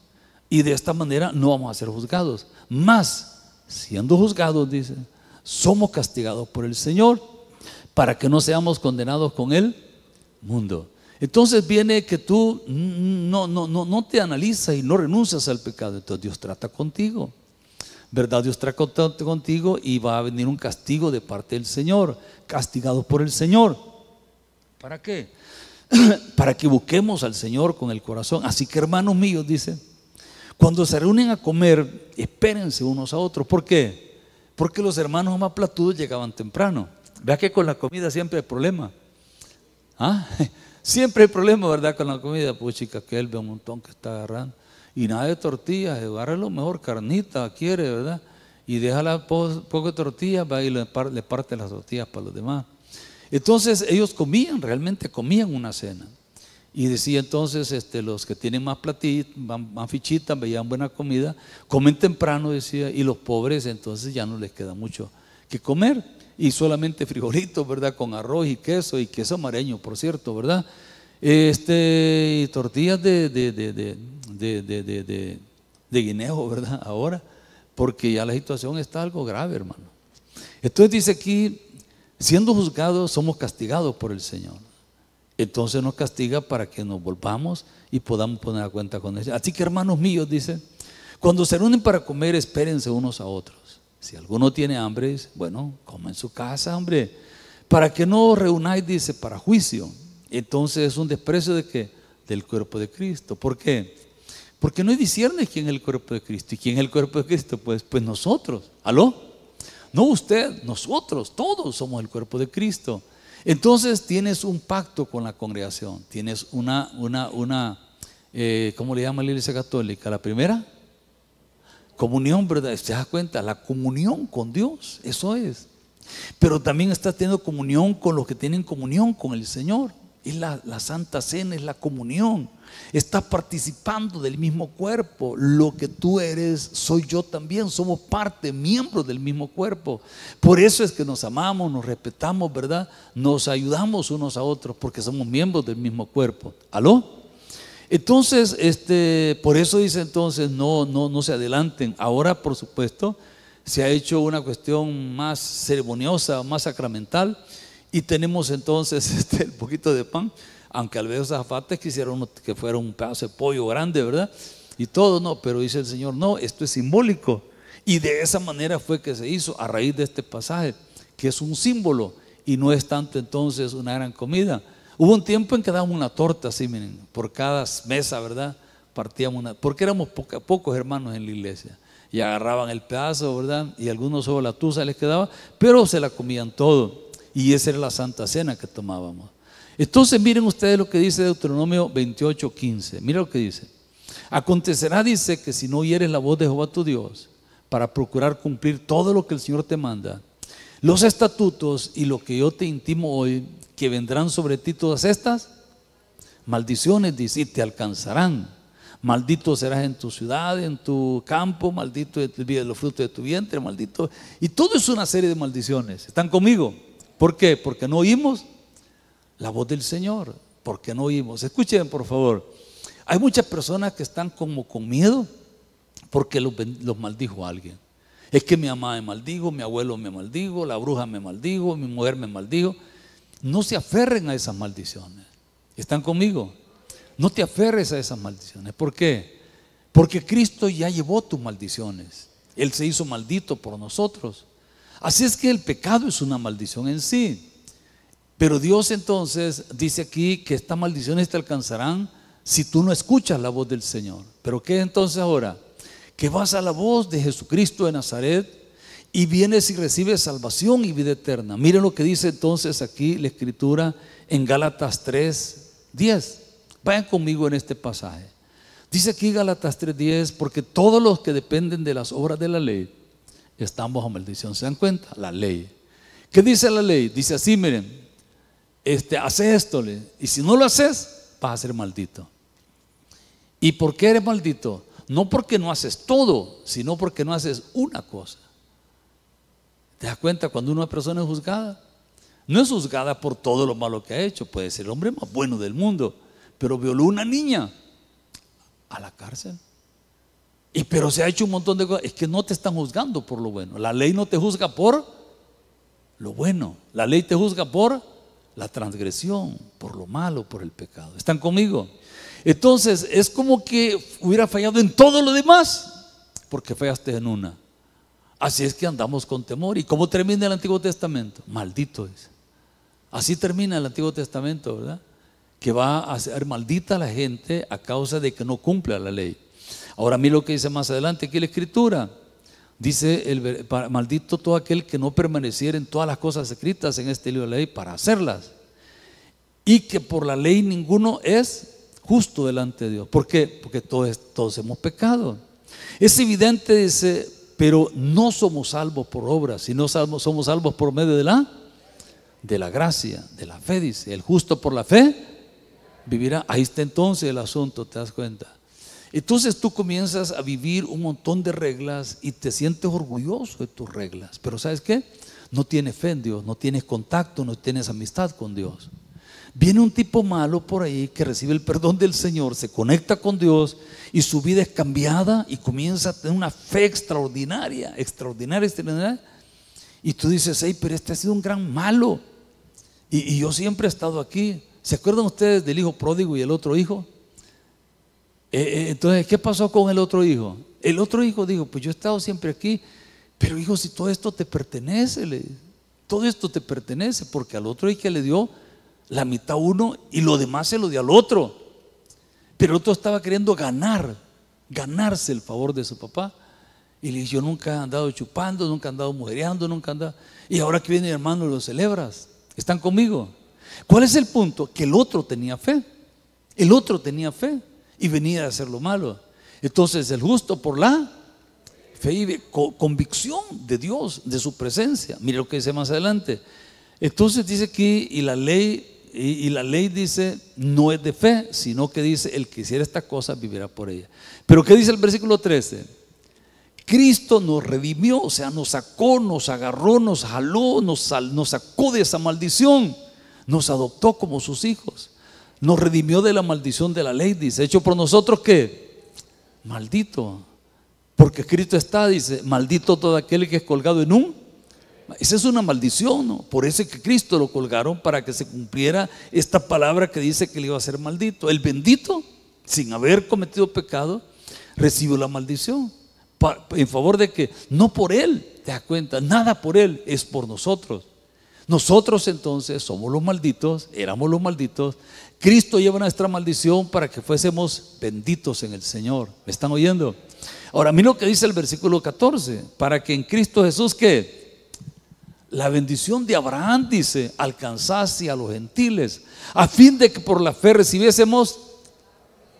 y de esta manera no vamos a ser juzgados. Mas, siendo juzgados, dice, somos castigados por el Señor para que no seamos condenados con el mundo. Entonces viene que tú no te analizas y no renuncias al pecado. Entonces Dios trata contigo, ¿verdad? Dios trata contigo y va a venir un castigo de parte del Señor, castigados por el Señor. ¿Para qué? Para que busquemos al Señor con el corazón. Así que, hermanos míos, dice, cuando se reúnen a comer, espérense unos a otros. ¿Por qué? Porque los hermanos más platudos llegaban temprano. Vea que con la comida siempre hay problema. ¿Ah? Siempre hay problema, ¿verdad? Con la comida. Pues chica, que él ve un montón que está agarrando. Y nada de tortillas, agarra lo mejor, carnita quiere, ¿verdad? Y déjala poco de tortillas, va y le parte las tortillas para los demás. Entonces ellos realmente comían una cena. Y decía entonces, los que tienen más platitas, más fichitas, veían buena comida, comen temprano, decía, y los pobres entonces ya no les queda mucho que comer. Y solamente frijolitos, ¿verdad? Con arroz y queso amareño, por cierto, ¿verdad? Y tortillas de guineo, ¿verdad? Ahora, porque ya la situación está algo grave, hermano. Entonces dice aquí, siendo juzgados, somos castigados por el Señor. Entonces nos castiga para que nos volvamos y podamos poner a cuenta con Él. Así que, hermanos míos, dice, cuando se reúnen para comer, espérense unos a otros. Si alguno tiene hambre, dice, bueno, coma en su casa, hombre, para que no os reunáis, dice, para juicio. Entonces es un desprecio de ¿qué? Del cuerpo de Cristo. ¿Por qué? Porque no discierne quién es el cuerpo de Cristo. ¿Y quién es el cuerpo de Cristo? Pues nosotros. ¿Aló? No usted, nosotros, todos somos el cuerpo de Cristo. Entonces tienes un pacto con la congregación. Tienes ¿cómo le llama la Iglesia Católica? La primera comunión, ¿verdad? ¿Se da cuenta? La comunión con Dios, eso es. Pero también estás teniendo comunión con los que tienen comunión con el Señor. Es la Santa Cena, es la comunión. Estás participando del mismo cuerpo. Lo que tú eres, soy yo también. Somos parte, miembros del mismo cuerpo. Por eso es que nos amamos, nos respetamos, ¿verdad? Nos ayudamos unos a otros porque somos miembros del mismo cuerpo. ¿Aló? Entonces, por eso dice entonces, no se adelanten. Ahora, por supuesto, se ha hecho una cuestión más ceremoniosa, más sacramental. Y tenemos entonces el poquito de pan, aunque al ver los azafates quisieron que fuera un pedazo de pollo grande, ¿verdad? Y todo, no, pero dice el Señor, no, esto es simbólico. Y de esa manera fue que se hizo a raíz de este pasaje, que es un símbolo y no es tanto entonces una gran comida. Hubo un tiempo en que dábamos una torta, así miren, por cada mesa, ¿verdad? Partíamos una, porque éramos pocos hermanos en la iglesia. Y agarraban el pedazo, ¿verdad? Y algunos solo la tusa les quedaba, pero se la comían todo. Y esa era la Santa Cena que tomábamos. Entonces miren ustedes lo que dice Deuteronomio 28:15. Mira lo que dice. Acontecerá, dice, que si no oyeres la voz de Jehová tu Dios, para procurar cumplir todo lo que el Señor te manda, los estatutos y lo que yo te intimo hoy, que vendrán sobre ti todas estas maldiciones, dice, y te alcanzarán. Maldito serás en tu ciudad, en tu campo, maldito de los frutos de tu vientre, maldito. Y todo es una serie de maldiciones. ¿Están conmigo? ¿Por qué? Porque no oímos la voz del Señor. Porque no oímos. Escuchen, por favor. Hay muchas personas que están como con miedo porque los maldijo alguien. Es que mi mamá me maldijo, mi abuelo me maldijo, la bruja me maldijo, mi mujer me maldijo. No se aferren a esas maldiciones. ¿Están conmigo? No te aferres a esas maldiciones. ¿Por qué? Porque Cristo ya llevó tus maldiciones. Él se hizo maldito por nosotros. Así es que el pecado es una maldición en sí. Pero Dios entonces dice aquí que estas maldiciones te alcanzarán si tú no escuchas la voz del Señor. ¿Pero qué entonces ahora? Que vas a la voz de Jesucristo de Nazaret y vienes y recibes salvación y vida eterna. Miren lo que dice entonces aquí la Escritura en Gálatas 3:10. Vayan conmigo en este pasaje. Dice aquí Gálatas 3:10, porque todos los que dependen de las obras de la ley están bajo maldición. ¿Se dan cuenta? La ley. ¿Qué dice la ley? Dice así, miren, hace esto, y si no lo haces, vas a ser maldito. ¿Y por qué eres maldito? No porque no haces todo, sino porque no haces una cosa. ¿Te das cuenta? Cuando una persona es juzgada, no es juzgada por todo lo malo que ha hecho. Puede ser el hombre más bueno del mundo, pero violó a una niña, a la cárcel. Pero se ha hecho un montón de cosas. Es que no te están juzgando por lo bueno. La ley no te juzga por lo bueno. La ley te juzga por la transgresión, por lo malo, por el pecado. ¿Están conmigo? Entonces es como que hubiera fallado en todo lo demás, porque fallaste en una. Así es que andamos con temor. ¿Y cómo termina el Antiguo Testamento? Maldito es. Así termina el Antiguo Testamento, ¿verdad? Que va a ser maldita la gente a causa de que no cumpla la ley. Ahora mira lo que dice más adelante aquí la Escritura. Dice, maldito todo aquel que no permaneciera en todas las cosas escritas en este libro de la ley para hacerlas. Y que por la ley ninguno es justo delante de Dios. ¿Por qué? Porque todos hemos pecado. Es evidente, dice, pero no somos salvos por obras, sino somos salvos por medio de la gracia, de la fe, dice. El justo por la fe vivirá. Ahí está entonces el asunto, ¿te das cuenta? Entonces tú comienzas a vivir un montón de reglas y te sientes orgulloso de tus reglas. Pero ¿sabes qué? No tienes fe en Dios, no tienes contacto, no tienes amistad con Dios. Viene un tipo malo por ahí que recibe el perdón del Señor, se conecta con Dios y su vida es cambiada y comienza a tener una fe extraordinaria. Y tú dices, hey, pero este ha sido un gran malo y yo siempre he estado aquí. ¿Se acuerdan ustedes del hijo pródigo y el otro hijo? Entonces, ¿qué pasó con el otro hijo? El otro hijo dijo, pues yo he estado siempre aquí, pero hijo, si todo esto te pertenece, todo esto te pertenece, porque al otro hijo le dio la mitad uno y lo demás se lo dio al otro. Pero el otro estaba queriendo ganarse el favor de su papá. Y le dijo, yo nunca he andado chupando, nunca he andado mujereando, nunca he andado. Y ahora que viene mi hermano lo celebras. ¿Están conmigo? ¿Cuál es el punto? Que el otro tenía fe. El otro tenía fe y venía a hacer lo malo. Entonces el justo por la fe y convicción de Dios, de su presencia. Mire lo que dice más adelante. Entonces dice aquí, y la ley dice, no es de fe, sino que dice, el que hiciera esta cosa vivirá por ella. Pero ¿qué dice el versículo 13? Cristo nos redimió, o sea, nos sacó, nos agarró, nos jaló, nos sacó de esa maldición, nos adoptó como sus hijos, nos redimió de la maldición de la ley, dice, hecho por nosotros ¿qué? Maldito, porque Cristo está, dice, maldito todo aquel que es colgado en un. Esa es una maldición, ¿no? Por eso es que Cristo lo colgaron, para que se cumpliera esta palabra que dice que le iba a ser maldito. El bendito, sin haber cometido pecado, recibió la maldición en favor de que, no por él, te das cuenta, nada por él, es por nosotros. Nosotros entonces somos los malditos, éramos los malditos. Cristo lleva nuestra maldición para que fuésemos benditos en el Señor. ¿Me están oyendo? Ahora, mira lo que dice el versículo 14, para que en Cristo Jesús, ¿qué? La bendición de Abraham, dice, alcanzase a los gentiles, a fin de que por la fe recibiésemos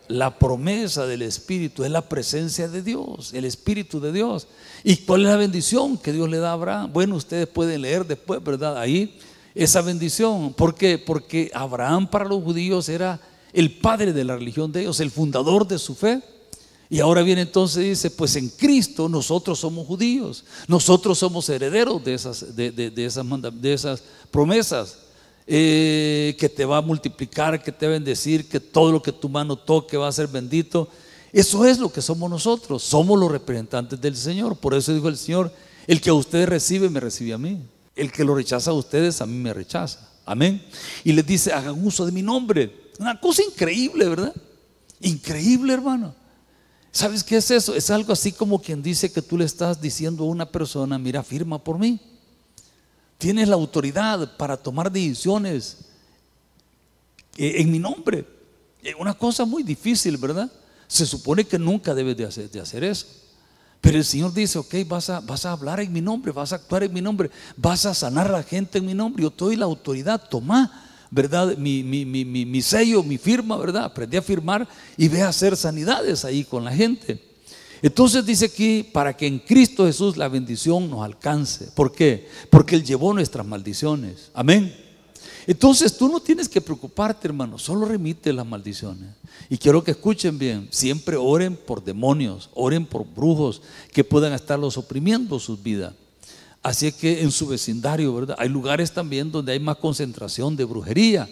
la promesa del Espíritu. Es la presencia de Dios, el Espíritu de Dios. ¿Y cuál es la bendición que Dios le da a Abraham? Bueno, ustedes pueden leer después, ¿verdad? Ahí, esa bendición. ¿Por qué? Porque Abraham para los judíos era el padre de la religión de ellos, el fundador de su fe. Y ahora viene entonces y dice, pues en Cristo nosotros somos judíos, nosotros somos herederos de esas promesas, que te va a multiplicar, que te va a bendecir, que todo lo que tu mano toque va a ser bendito. Eso es lo que somos nosotros, somos los representantes del Señor. Por eso dijo el Señor, el que a ustedes recibe, me recibe a mí. El que lo rechaza a ustedes, a mí me rechaza. Amén. Y les dice, hagan uso de mi nombre. Una cosa increíble, ¿verdad? Increíble, hermano. ¿Sabes qué es eso? Es algo así como quien dice que tú le estás diciendo a una persona, mira, firma por mí. Tienes la autoridad para tomar decisiones en mi nombre. Una cosa muy difícil, ¿verdad? Se supone que nunca debes de hacer eso. Pero el Señor dice, ok, vas a hablar en mi nombre, vas a actuar en mi nombre, vas a sanar a la gente en mi nombre. Yo te doy la autoridad, toma, ¿verdad? Mi sello, mi firma, ¿verdad? Aprendí a firmar y ve a hacer sanidades ahí con la gente. Entonces dice aquí, para que en Cristo Jesús la bendición nos alcance. ¿Por qué? Porque Él llevó nuestras maldiciones. Amén. Entonces tú no tienes que preocuparte, hermano, solo remite las maldiciones. Y quiero que escuchen bien, siempre oren por demonios, oren por brujos que puedan estarlos oprimiendo sus vidas. Así es que en su vecindario, ¿verdad? Hay lugares también donde hay más concentración de brujería,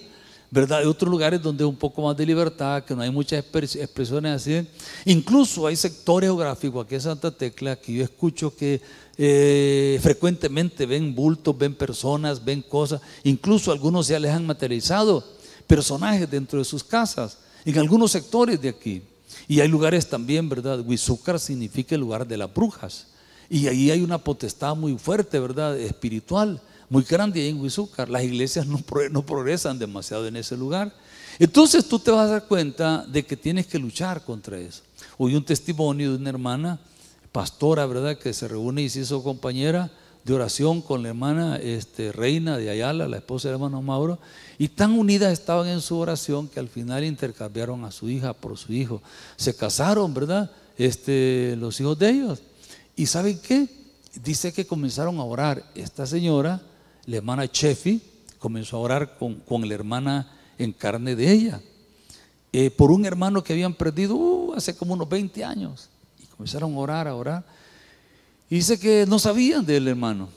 ¿verdad? Hay otros lugares donde hay un poco más de libertad, que no hay muchas expresiones así. Incluso hay sectores geográficos aquí en Santa Tecla que yo escucho que frecuentemente ven bultos, ven personas, ven cosas. Incluso algunos ya les han materializado personajes dentro de sus casas, en algunos sectores de aquí. Y hay lugares también, ¿verdad? Huizúcar significa el lugar de las brujas. Y ahí hay una potestad muy fuerte, ¿verdad? Espiritual, muy grande ahí en Huizúcar. Las iglesias no progresan demasiado en ese lugar. Entonces tú te vas a dar cuenta de que tienes que luchar contra eso. Oí un testimonio de una hermana pastora, ¿verdad? Que se reúne y se hizo compañera de oración con la hermana Reina de Ayala, la esposa del hermano Mauro, y tan unidas estaban en su oración que al final intercambiaron a su hija por su hijo. Se casaron, ¿verdad? Los hijos de ellos. ¿Y saben qué? Dice que comenzaron a orar. Esta señora, la hermana Chefi, comenzó a orar con la hermana en carne de ella, por un hermano que habían perdido hace como unos 20 años. Y comenzaron a orar. Y dice que no sabían del hermano.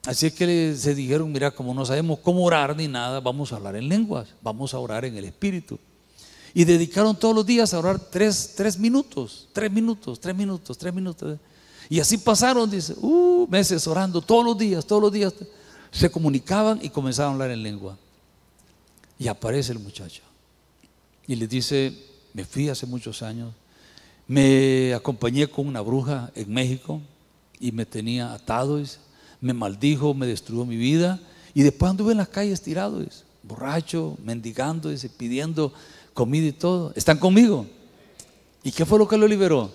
Así es que se dijeron, mira, como no sabemos cómo orar ni nada, vamos a hablar en lenguas, vamos a orar en el Espíritu. Y dedicaron todos los días a orar 3 minutos. Y así pasaron, dice, meses orando todos los días. Se comunicaban y comenzaban a hablar en lengua. Y aparece el muchacho y le dice, me fui hace muchos años, me acompañé con una bruja en México y me tenía atado, dice, me maldijo, me destruyó mi vida, y después anduve en las calles tirado, dice, borracho, mendigando, dice, pidiendo comida y todo. ¿Están conmigo? ¿Y qué fue lo que lo liberó?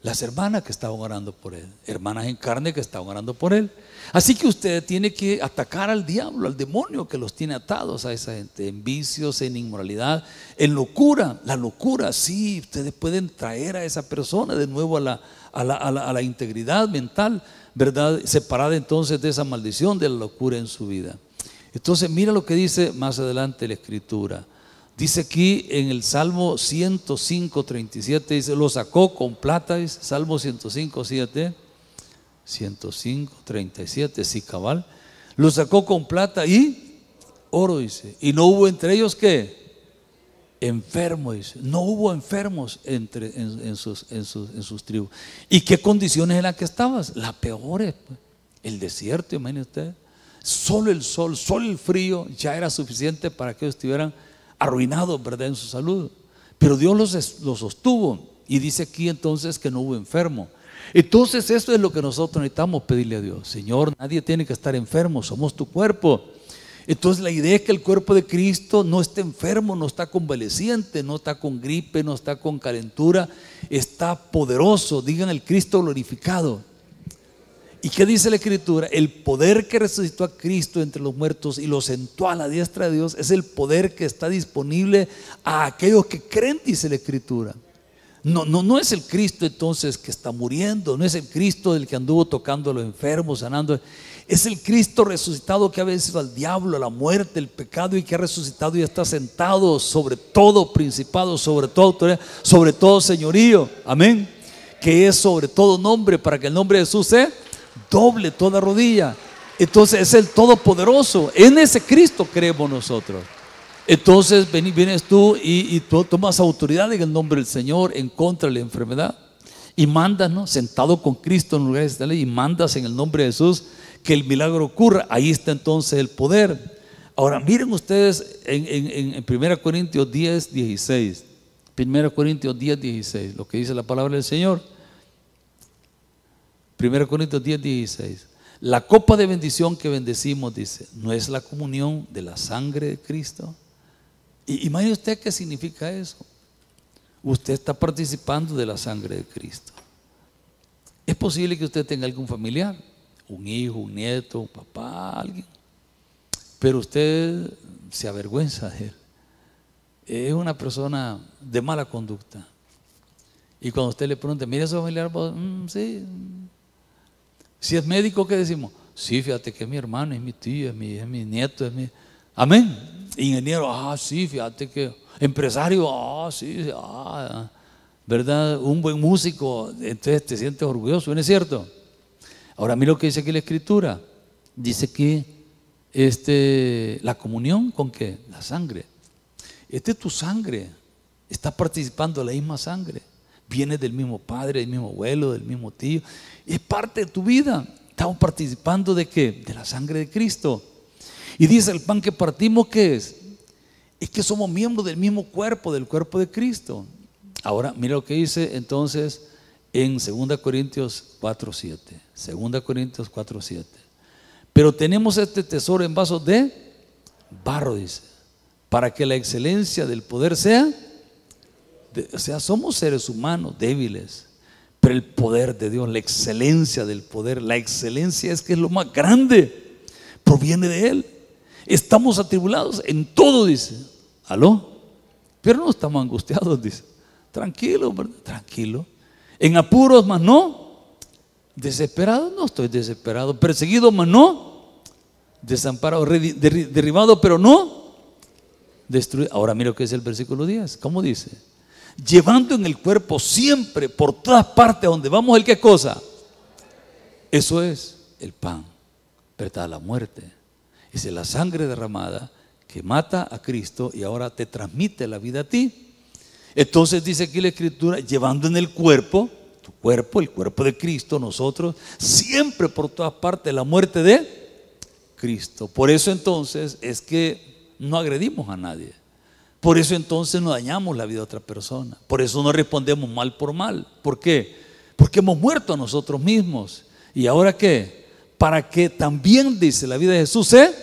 Las hermanas que estaban orando por él, hermanas en carne que estaban orando por él. Así que usted tiene que atacar al diablo, al demonio que los tiene atados a esa gente, en vicios, en inmoralidad, en locura. La locura, sí, ustedes pueden traer a esa persona de nuevo a la integridad mental, ¿verdad? Separada entonces de esa maldición de la locura en su vida. Entonces mira lo que dice más adelante la Escritura. Dice aquí en el Salmo 105, 37, dice, lo sacó con plata, dice, Salmo 105, 7, 105, 37, sí, cabal. Lo sacó con plata y oro, dice. Y no hubo entre ellos, ¿qué? Enfermos, dice. No hubo enfermos en sus tribus. ¿Y qué condiciones en las que estabas? Las peores, pues. El desierto, imagínense ustedes. Solo el sol, solo el frío ya era suficiente para que ellos estuvieran arruinados, ¿verdad?, en su salud. Pero Dios los sostuvo. Y dice aquí entonces que no hubo enfermo. Entonces eso es lo que nosotros necesitamos pedirle a Dios. Señor, nadie tiene que estar enfermo, somos tu cuerpo. Entonces la idea es que el cuerpo de Cristo no esté enfermo, no está convaleciente, no está con gripe, no está con calentura, está poderoso. Digan el Cristo glorificado. ¿Y qué dice la Escritura? El poder que resucitó a Cristo entre los muertos y lo sentó a la diestra de Dios es el poder que está disponible a aquellos que creen, dice la Escritura. No es el Cristo entonces que está muriendo, no es el Cristo del que anduvo tocando a los enfermos, sanando. Es el Cristo resucitado que ha vencido al diablo, a la muerte, el pecado, y que ha resucitado y está sentado sobre todo principado, sobre toda autoridad, sobre todo señorío. Amén. Que es sobre todo nombre, para que el nombre de Jesús sea doble toda rodilla. Entonces es el Todopoderoso. En ese Cristo creemos nosotros. Entonces vienes tú y tú tomas autoridad en el nombre del Señor en contra de la enfermedad y mandas, ¿no? Sentado con Cristo en lugares de ley, y mandas en el nombre de Jesús que el milagro ocurra. Ahí está entonces el poder. Ahora miren ustedes en 1 Corintios 10, 16. 1 Corintios 10, 16, lo que dice la palabra del Señor. 1 Corintios 10, 16. La copa de bendición que bendecimos, dice, ¿no es la comunión de la sangre de Cristo? Y imagine usted qué significa eso. Usted está participando de la sangre de Cristo. Es posible que usted tenga algún familiar, un hijo, un nieto, un papá, alguien, pero usted se avergüenza de él. Es una persona de mala conducta. Y cuando usted le pregunta, mire a su familiar, sí. Si es médico, ¿qué decimos? Sí, fíjate que es mi hermano, es mi tío, es mi nieto, es mi... Amén. Ingeniero, sí, fíjate que... Empresario, sí, ¿verdad? Un buen músico, entonces te sientes orgulloso, ¿no es cierto? Ahora mira lo que dice aquí la Escritura. Dice que la comunión, ¿con qué? La sangre. Esta es tu sangre. Está participando de la misma sangre. Viene del mismo padre, del mismo abuelo, del mismo tío. Es parte de tu vida. Estamos participando ¿de qué? De la sangre de Cristo. Y dice el pan que partimos, ¿qué es? Es que somos miembros del mismo cuerpo, del cuerpo de Cristo. Ahora, mira lo que dice entonces en 2 Corintios 4:7. 2 Corintios 4:7. Pero tenemos este tesoro en vasos de barro, dice, para que la excelencia del poder sea, o sea, somos seres humanos débiles, pero el poder de Dios, la excelencia del poder, la excelencia es que es lo más grande, proviene de Él. Estamos atribulados en todo, dice. ¿Aló? Pero no estamos angustiados, dice. Tranquilo, ¿verdad? Tranquilo. En apuros, mas no. Desesperado, no estoy desesperado. Perseguido, mas no. Desamparado, derribado, pero no destruido. Ahora mira lo que es el versículo 10. ¿Cómo dice? Llevando en el cuerpo siempre, por todas partes donde vamos, ¿el qué cosa? Eso es el pan, ¿verdad? La muerte. Es la sangre derramada que mata a Cristo y ahora te transmite la vida a ti. Entonces dice aquí la Escritura, llevando en el cuerpo, tu cuerpo, el cuerpo de Cristo, nosotros, siempre por todas partes la muerte de Cristo. Por eso entonces es que no agredimos a nadie. Por eso entonces no dañamos la vida de otra persona. Por eso no respondemos mal por mal. ¿Por qué? Porque hemos muerto a nosotros mismos. ¿Y ahora qué? Para que también, dice, la vida de Jesús se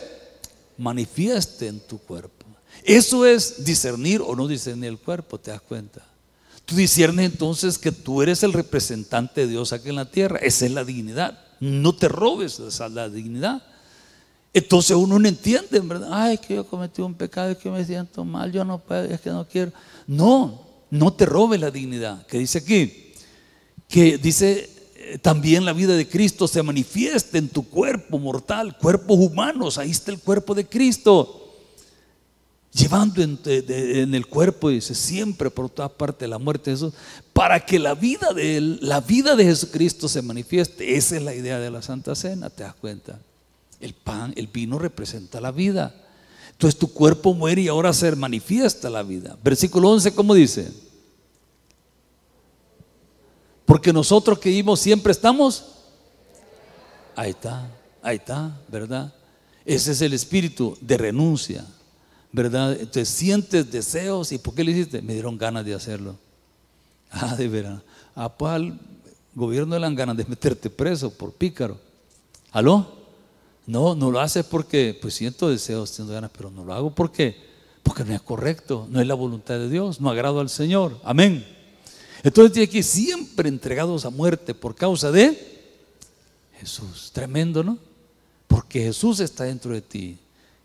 manifieste en tu cuerpo. Eso es discernir o no discernir el cuerpo, ¿te das cuenta? Tú discernes entonces que tú eres el representante de Dios aquí en la tierra. Esa es la dignidad. No te robes la dignidad. Entonces uno no entiende, ¿verdad? Ay, es que yo cometí un pecado, es que me siento mal, yo no puedo, es que no quiero. No te robes la dignidad. Que dice aquí, que dice también la vida de Cristo se manifiesta en tu cuerpo mortal, cuerpos humanos. Ahí está el cuerpo de Cristo. Llevando en el cuerpo, dice, siempre por todas partes la muerte de Jesús, para que la vida de Él, la vida de Jesucristo se manifieste. Esa es la idea de la Santa Cena, ¿te das cuenta? El pan, el vino representa la vida. Entonces tu cuerpo muere y ahora se manifiesta la vida. Versículo 11, ¿cómo dice? Porque nosotros que vivimos siempre estamos. Ahí está, ¿verdad? Ese es el espíritu de renuncia, ¿verdad? Entonces sientes deseos. ¿Y por qué le hiciste? Me dieron ganas de hacerlo. De veras. Pues al gobierno le dan ganas de meterte preso por pícaro. ¿Aló? No lo haces porque pues siento deseos, siento ganas, pero no lo hago. ¿Por qué? Porque no es correcto, no es la voluntad de Dios, no agrado al Señor. Amén. Entonces tiene que siempre entregados a muerte por causa de Jesús. Tremendo, ¿no? Porque Jesús está dentro de ti.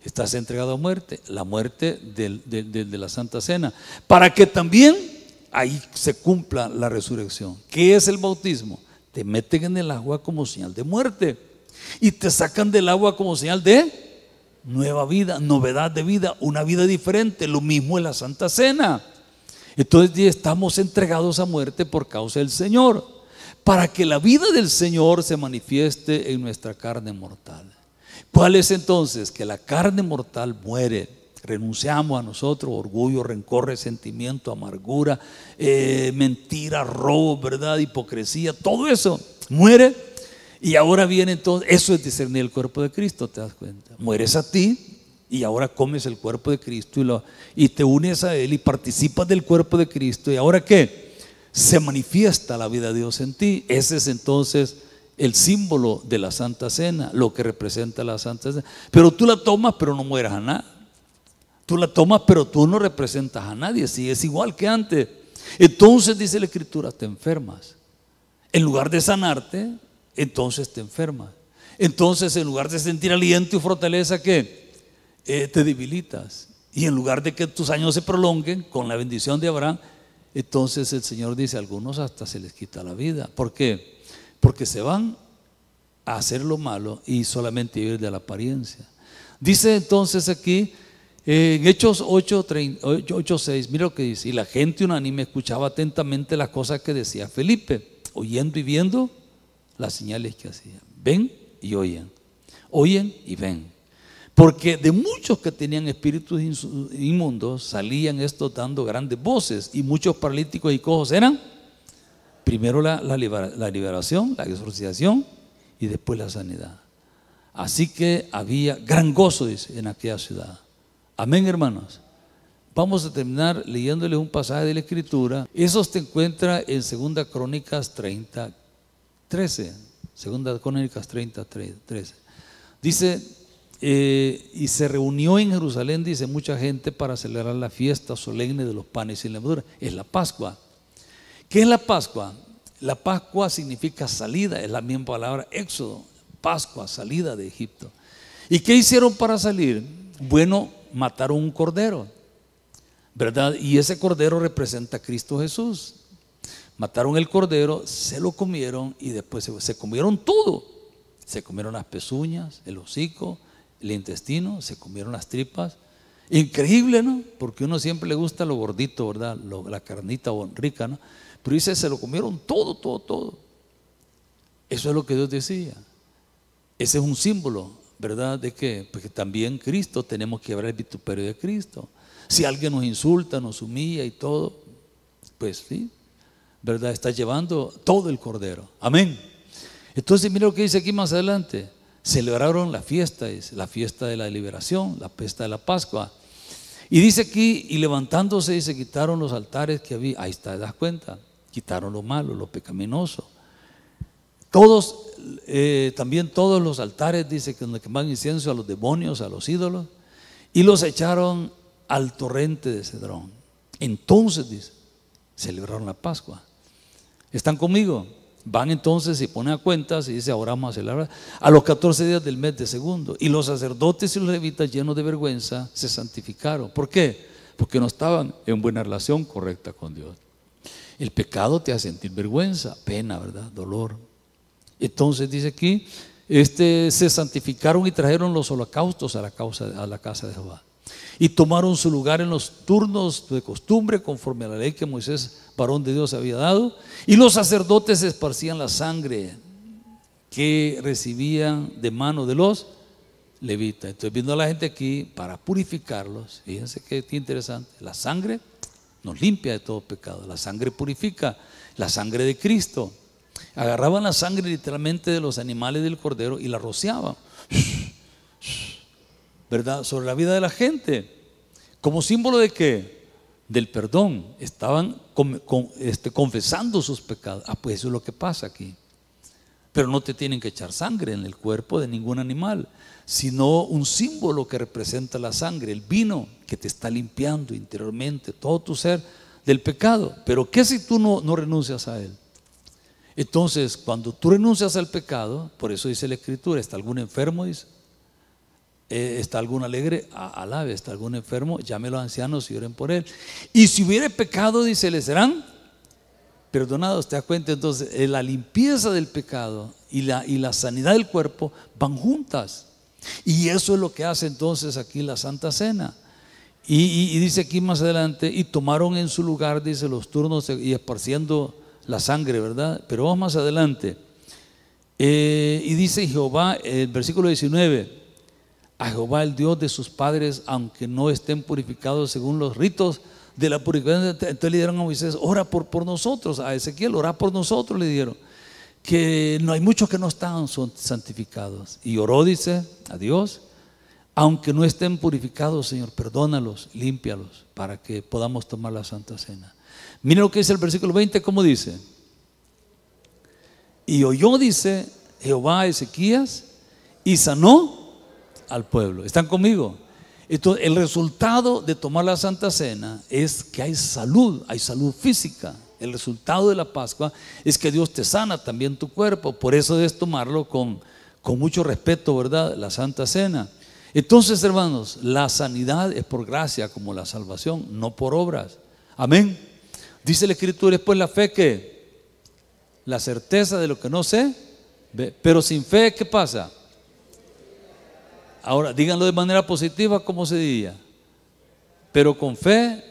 Estás entregado a muerte, la muerte de la Santa Cena, para que también ahí se cumpla la resurrección. ¿Qué es el bautismo? Te meten en el agua como señal de muerte y te sacan del agua como señal de nueva vida, novedad de vida, una vida diferente. Lo mismo en la Santa Cena. Entonces ya estamos entregados a muerte por causa del Señor, para que la vida del Señor se manifieste en nuestra carne mortal. ¿Cuál es entonces? Que la carne mortal muere. Renunciamos a nosotros, orgullo, rencor, resentimiento, amargura, mentira, robo, verdad, hipocresía, todo eso muere. Y ahora viene entonces, eso es discernir el cuerpo de Cristo, ¿te das cuenta? Mueres a ti y ahora comes el cuerpo de Cristo y te unes a Él y participas del cuerpo de Cristo. ¿Y ahora qué? Se manifiesta la vida de Dios en ti. Ese es entonces el símbolo de la Santa Cena, lo que representa la Santa Cena. Pero tú la tomas, pero no mueras a nada. Tú la tomas, pero tú no representas a nadie, sigues igual que antes. Entonces dice la Escritura, te enfermas. En lugar de sanarte, entonces te enfermas. Entonces en lugar de sentir aliento y fortaleza, ¿qué? Te debilitas. Y en lugar de que tus años se prolonguen con la bendición de Abraham, entonces el Señor dice, a algunos hasta se les quita la vida. ¿Por qué? Porque se van a hacer lo malo y solamente vivir de la apariencia. Dice entonces aquí en Hechos 8:6, mira lo que dice: y la gente unánime escuchaba atentamente las cosas que decía Felipe, oyendo y viendo las señales que hacía. Ven y oyen, oyen y ven. Porque de muchos que tenían espíritus inmundos salían estos dando grandes voces, y muchos paralíticos y cojos eran primero la liberación, la exorcización y después la sanidad. Así que había gran gozo, dice, en aquella ciudad. Amén, hermanos. Vamos a terminar leyéndoles un pasaje de la Escritura. Eso se encuentra en 2 Crónicas 30:13. 2 Crónicas 30:13. Dice, y se reunió en Jerusalén, dice, mucha gente para celebrar la fiesta solemne de los panes sin levadura. Es la Pascua. ¿Qué es la Pascua? La Pascua significa salida, es la misma palabra Éxodo. Pascua, salida de Egipto. ¿Y qué hicieron para salir? Bueno, mataron un cordero, ¿verdad? Y ese cordero representa a Cristo Jesús. Mataron el cordero, se lo comieron y después se comieron todo. Se comieron las pezuñas, el hocico, el intestino, se comieron las tripas. Increíble, ¿no? Porque uno siempre le gusta lo gordito, ¿verdad? La carnita rica, ¿no? Pero dice, se lo comieron todo, todo, todo. Eso es lo que Dios decía. Ese es un símbolo, ¿verdad? ¿De qué? Porque también Cristo, tenemos que llevar el vituperio de Cristo. Si alguien nos insulta, nos humilla y todo, pues sí, ¿verdad? Está llevando todo el cordero. Amén. Entonces mira lo que dice aquí más adelante. Celebraron la fiesta, es la fiesta de la liberación, la fiesta de la Pascua. Y dice aquí, y levantándose, se quitaron los altares que había. Ahí está, ¿te das cuenta? Quitaron lo malo, lo pecaminoso. Todos, también todos los altares, dice, que donde quemaban incienso a los demonios, a los ídolos, y los echaron al torrente de Cedrón. Entonces, dice, celebraron la Pascua. ¿Están conmigo? Van entonces y ponen a cuentas y dice, ahora vamos a celebrar a los 14 días del mes de segundo. Y los sacerdotes y los levitas, llenos de vergüenza, se santificaron. ¿Por qué? Porque no estaban en buena relación correcta con Dios. El pecado te hace sentir vergüenza, pena, ¿verdad? Dolor. Entonces dice aquí, se santificaron y trajeron los holocaustos a la casa de Jehová. Y tomaron su lugar en los turnos de costumbre, conforme a la ley que Moisés, varón de Dios, había dado. Y los sacerdotes esparcían la sangre que recibían de mano de los levitas. Entonces, viendo a la gente aquí, para purificarlos, fíjense qué interesante, la sangre nos limpia de todo pecado, la sangre purifica, la sangre de Cristo. Agarraban la sangre literalmente de los animales del cordero y la rociaban, ¿verdad?, sobre la vida de la gente, como símbolo de ¿qué? Del perdón. Estaban confesando sus pecados. Pues eso es lo que pasa aquí. Pero no te tienen que echar sangre en el cuerpo de ningún animal, sino un símbolo que representa la sangre, el vino que te está limpiando interiormente todo tu ser del pecado. Pero ¿qué si tú no renuncias a él? Entonces, cuando tú renuncias al pecado, por eso dice la Escritura, ¿está algún enfermo? Dice, ¿está algún alegre? Alabe. ¿Está algún enfermo? Llame a los ancianos y oren por él. Y si hubiere pecado, dice, le serán perdonados. ¿Te das cuenta? Entonces, la limpieza del pecado y la sanidad del cuerpo van juntas. Y eso es lo que hace entonces aquí la Santa Cena. Y dice aquí más adelante, y tomaron en su lugar, dice, los turnos y esparciendo la sangre, ¿verdad? Pero vamos más adelante. Y dice Jehová, el versículo 19, a Jehová el Dios de sus padres, aunque no estén purificados según los ritos de la purificación. Entonces le dieron a Moisés, ora por nosotros. A Ezequiel, ora por nosotros, le dieron, que no hay muchos que no están santificados. Y oró, dice, a Dios, aunque no estén purificados, Señor, perdónalos, límpialos, para que podamos tomar la Santa Cena. Mira lo que dice el versículo 20, ¿cómo dice? Y oyó, dice, Jehová a Ezequías y sanó al pueblo. ¿Están conmigo? Entonces, el resultado de tomar la Santa Cena es que hay salud física. El resultado de la Pascua es que Dios te sana también tu cuerpo. Por eso debes tomarlo con mucho respeto, ¿verdad? La Santa Cena. Entonces, hermanos, la sanidad es por gracia, como la salvación, no por obras. Amén. Dice la Escritura, después la fe, que la certeza de lo que no sé, pero sin fe, ¿qué pasa? Ahora, díganlo de manera positiva, ¿cómo se diría? Pero con fe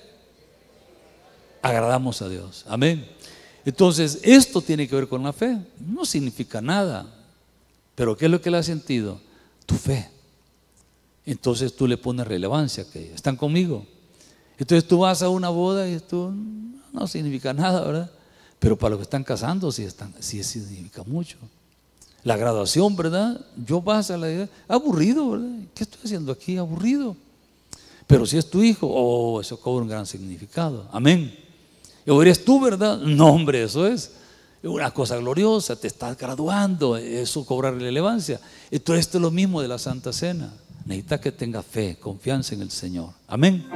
agradamos a Dios. Amén. Entonces, esto tiene que ver con la fe. No significa nada, pero ¿qué es lo que le ha sentido? Tu fe. Entonces tú le pones relevancia a aquello. ¿Están conmigo? Entonces tú vas a una boda y esto no significa nada, ¿verdad? Pero para los que están casando sí significa mucho. La graduación, ¿verdad? Yo vas a la iglesia, aburrido, ¿verdad? ¿Qué estoy haciendo aquí? Aburrido. Pero si es tu hijo, eso cobra un gran significado. Amén. ¿O eres tú, verdad? No, hombre, eso es una cosa gloriosa. Te estás graduando, eso cobra relevancia. Entonces esto es lo mismo de la Santa Cena. Necesita que tenga fe, confianza en el Señor. Amén.